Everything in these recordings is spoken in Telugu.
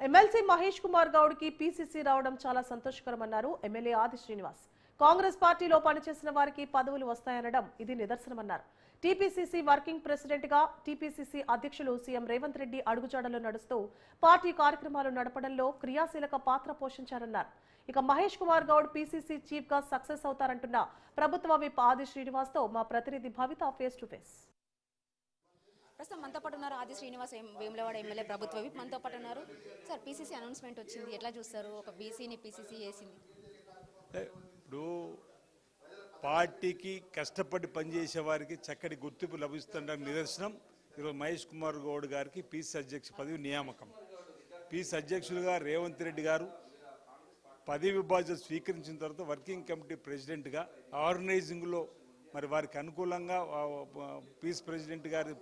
ఎమ్మెల్సీ మహేష్ కుమార్ గౌడ్ కి పీసీసీ రావడం చాలా సంతోషకరమన్నారు ఎమ్మెల్యే ఆది శ్రీనివాస్. కాంగ్రెస్ పార్టీలో పనిచేసిన వారికి పదవులు వస్తాయనడం ఇది నిదర్శనమన్నారు. టీపీసీసీ వర్కింగ్ ప్రెసిడెంట్ గా టీపీసీసీ అధ్యక్షులు సీఎం రేవంత్ రెడ్డి అడుగుజాడలో నడుస్తూ పార్టీ కార్యక్రమాలు నడపడంలో క్రియాశీలక పాత్ర పోషించారన్నారు. ఇక మహేష్ కుమార్ గౌడ్ పీసీసీ చీఫ్ గా సక్సెస్ అవుతారంటున్న ప్రభుత్వ విప్ ఆది శ్రీనివాస్ తో మా ప్రతినిధి భవిత ఫేస్ టు ఫేస్. ప్రస్తుతం మనతో పాటు ఉన్నారు ఆది శ్రీనివాస్, వేములవాడ ఎమ్మెల్యే, ప్రభుత్వ విప్ మనతో పాటు ఉన్నారు. సార్, పీసీసీ అనౌన్స్మెంట్ వచ్చింది, ఎట్లా చూస్తారు? ఒక బీసీని పీసీసీ చేసింది. ఇప్పుడు పార్టీకి కష్టపడి పనిచేసే వారికి చక్కటి గుర్తింపు లభిస్తున్న నిదర్శనం ఈరోజు మహేష్ కుమార్ గౌడ్ గారికి పీసీ అధ్యక్ష పదవి నియామకం. పీసీ అధ్యక్షులుగా రేవంత్ రెడ్డి గారు పదవి బాధ్యత స్వీకరించిన తర్వాత వర్కింగ్ కమిటీ ప్రెసిడెంట్గా ఆర్గనైజింగ్లో మరి వారికి అనుకూలంగా పీస్ ప్రెసిడెంట్ గారి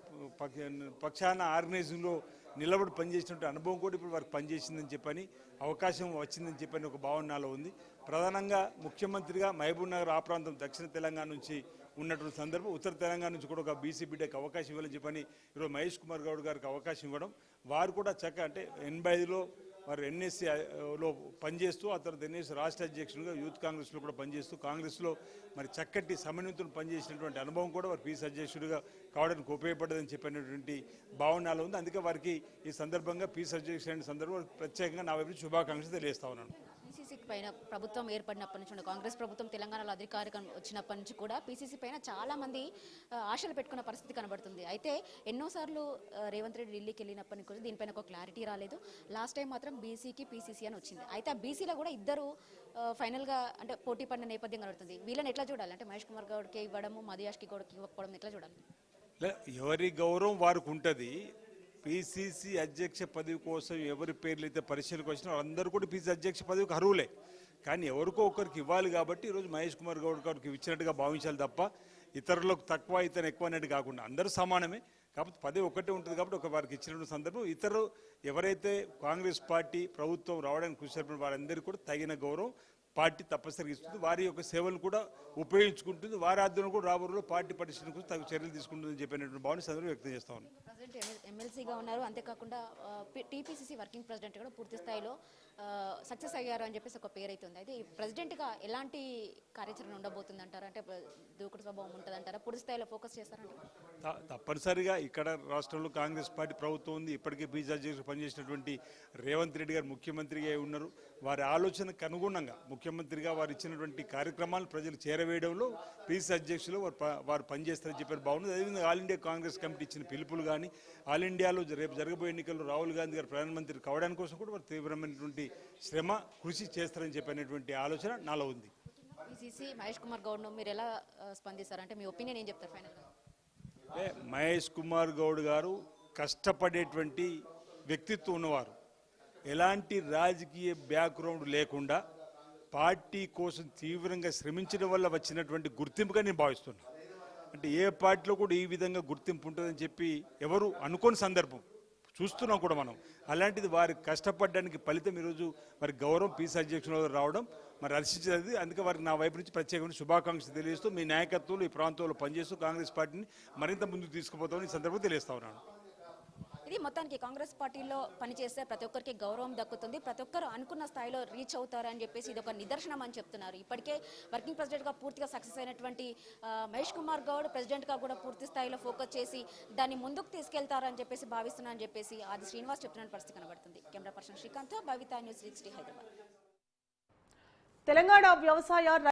పక్షాన ఆర్గనైజింగ్లో నిలబడి పనిచేసినటువంటి అనుభవం కూడా ఇప్పుడు వారికి పనిచేసిందని చెప్పని, అవకాశం వచ్చిందని చెప్పని ఒక భావన నాలో ఉంది. ప్రధానంగా ముఖ్యమంత్రిగా మహబూబ్ నగర్ ఆ ప్రాంతం దక్షిణ తెలంగాణ నుంచి ఉన్నటువంటి సందర్భం, ఉత్తర తెలంగాణ నుంచి కూడా ఒక బీసీ బిడ్డకి అవకాశం ఇవ్వాలని చెప్పని ఈరోజు మహేష్ కుమార్ గౌడ్ గారికి అవకాశం ఇవ్వడం, వారు కూడా చక్కగా అంటే 85లో మరి ఎన్ఎస్సీలో పనిచేస్తూ ఆ తర్వాత ఎన్ఎస్సీ రాష్ట్ర అధ్యక్షులుగా యూత్ కాంగ్రెస్లో కూడా పనిచేస్తూ కాంగ్రెస్లో మరి చక్కటి సమన్వితం పనిచేసినటువంటి అనుభవం కూడా వారు పీసీ అధ్యక్షుడిగా కావడానికి ఉపయోగపడదని చెప్పినటువంటి భావనలో ఉంది. అందుకే వారికి ఈ సందర్భంగా పీసీ అధ్యక్షుడు సందర్భంగా ప్రత్యేకంగా నా వైపు శుభాకాంక్షలు తెలియజేస్తా ఉన్నాను. పీసీసీ పైన ప్రభుత్వం ఏర్పడినప్పటి నుంచి, కాంగ్రెస్ ప్రభుత్వం తెలంగాణలో అధికారికం వచ్చినప్పటి నుంచి కూడా పీసీసీ పైన చాలా మంది ఆశలు పెట్టుకున్న పరిస్థితి కనబడుతుంది. అయితే ఎన్నోసార్లు రేవంత్ రెడ్డి ఢిల్లీకి వెళ్ళినప్పటి నుంచి దీనిపైన ఒక క్లారిటీ రాలేదు. లాస్ట్ టైం మాత్రం బీసీకి పీసీసీ అని వచ్చింది. అయితే ఆ బీసీలో కూడా ఇద్దరు ఫైనల్గా అంటే పోటీ పడిన నేపథ్యం కనబడుతుంది. వీళ్ళని ఎట్లా చూడాలి? అంటే మహేష్ కుమార్ గౌడ్కి ఇవ్వడము, మధుయాష్కి గౌడ్కి ఇవ్వకపోవడం ఎట్లా చూడాలి? ఎవరి గౌరవం వారికి ఉంటుంది. పీసీసీ అధ్యక్ష పదవి కోసం ఎవరి పేర్లు అయితే పరిశీలనకు వచ్చినా అందరూ కూడా పీసీ అధ్యక్ష పదవికి అర్హులే. కానీ ఎవరికో ఒకరికి ఇవ్వాలి కాబట్టి ఈరోజు మహేష్ కుమార్ గౌడ్ గారికి ఇచ్చినట్టుగా భావించాలి తప్ప ఇతరులకు తక్కువ ఇతను ఎక్కువ అనేది కాకుండా అందరూ సమానమే. కాబట్టి పదవి ఒకటే ఉంటుంది కాబట్టి ఒక వారికి ఇచ్చిన సందర్భం ఇతరు ఎవరైతే కాంగ్రెస్ పార్టీ ప్రభుత్వం రావడానికి కృషి చేసిన వారందరికీ కూడా తగిన గౌరవం పార్టీ తప్పనిసరిగా ఇస్తుంది. వారి యొక్క సేవలు కూడా ఉపయోగించుకుంటుంది. వారి ఆధ్వర్యంలో కూడా రాబోయే పార్టీ పరిశీలన కోసం తగు చర్యలు తీసుకుంటుందని చెప్పినటువంటి భావన సందర్భం వ్యక్తం చేస్తా ఉన్నాను. ప్రెసిడెంట్ ఎమ్మెల్సీగా ఉన్నారు, అంతేకాకుండా టీపీసీసీ వర్కింగ్ ప్రెసిడెంట్ కూడా పూర్తి స్థాయిలో సక్సెస్ అయ్యారు అని చెప్పేసి ఒక పేరు అవుతుంది. అయితే ఈ ప్రెసిడెంట్గా ఎలాంటి కార్యాచరణ ఉండబోతుంది అంటారా? అంటే దూకుడు స్వభావం ఉంటుంది అంటారా? పూర్తి స్థాయిలో ఫోకస్ చేస్తారంటారా? తప్పనిసరిగా ఇక్కడ రాష్ట్రంలో కాంగ్రెస్ పార్టీ ప్రభుత్వం ఉంది. ఇప్పటికే పీసీ అధ్యక్షుడు పనిచేసినటువంటి రేవంత్ రెడ్డి గారు ముఖ్యమంత్రిగా ఉన్నారు. వారి ఆలోచనకు అనుగుణంగా ముఖ్యమంత్రిగా వారు ఇచ్చినటువంటి కార్యక్రమాలు ప్రజలు చేరవేయడంలో పీసీ అధ్యక్షులు వారు పనిచేస్తారని చెప్పారు బాగుంది. అదేవిధంగా ఆల్ ఇండియా కాంగ్రెస్ కమిటీ ఇచ్చిన పిలుపులు కానీ ఆల్ ఇండియాలో రేపు జరగబోయే ఎన్నికల్లో రాహుల్ గాంధీ గారు ప్రధానమంత్రి కావడానికి కోసం కూడా వారు తీవ్రమైనటువంటి శ్రమ కృషి చేస్తారని చెప్పినటువంటి ఆలోచన నాలో ఉంది. పీసీసీ మహేష్ కుమార్ గౌడ్ను మీరు ఎలా స్పందిస్తారు? అంటే మీ ఒపీనియన్ ఏం చెప్తారు ఫైనల్గా? మహేష్ కుమార్ గౌడ్ గారు కష్టపడేటువంటి వ్యక్తిత్వం ఉన్నవారు, ఎలాంటి రాజకీయ బ్యాక్గ్రౌండ్ లేకుండా పార్టీ కోసం తీవ్రంగా శ్రమించడం వల్ల వచ్చినటువంటి గుర్తింపుగా నేను భావిస్తున్నాను. అంటే ఏ పార్టీలో కూడా ఈ విధంగా గుర్తింపు ఉంటుందని చెప్పి ఎవరు అనుకోని సందర్భం చూస్తున్నాం కూడా మనం. అలాంటిది వారి కష్టపడడానికి ఫలితం ఈరోజు మరి గౌరవం పీసీ అధ్యక్షులు రావడం మరి హర్షించేది. అందుకే వారికి నా వైపు నుంచి ప్రత్యేకమైన శుభాకాంక్షలు తెలియజేస్తూ మీ నాయకత్వంలో ఈ ప్రాంతంలో పనిచేస్తూ కాంగ్రెస్ పార్టీని మరింత ముందుకు తీసుకుపోతామని ఈ సందర్భంగా తెలియజేస్తా ఉన్నాను. ఇది మొత్తానికి కాంగ్రెస్ పార్టీలో పనిచేస్తే ప్రతి ఒక్కరికి గౌరవం దక్కుతుంది, ప్రతి ఒక్కరు అనుకున్న స్థాయిలో రీచ్ అవుతారని చెప్పేసి ఇది ఒక నిదర్శనం అని చెప్తున్నారు. ఇప్పటికే వర్కింగ్ ప్రెసిడెంట్గా పూర్తిగా సక్సెస్ అయినటువంటి మహేష్ కుమార్ గౌడ్ ప్రెసిడెంట్గా కూడా పూర్తి స్థాయిలో ఫోకస్ చేసి దాన్ని ముందుకు తీసుకెళ్తారని చెప్పేసి భావిస్తున్నారని చెప్పేసి ఆది శ్రీనివాస్ చెప్తున్న పరిస్థితి కనబడుతుంది. కెమెరా పర్సన్ శ్రీకాంత్, భవిత, న్యూస్ 60 హైదరాబాద్. తెలంగాణ వ్యవసాయ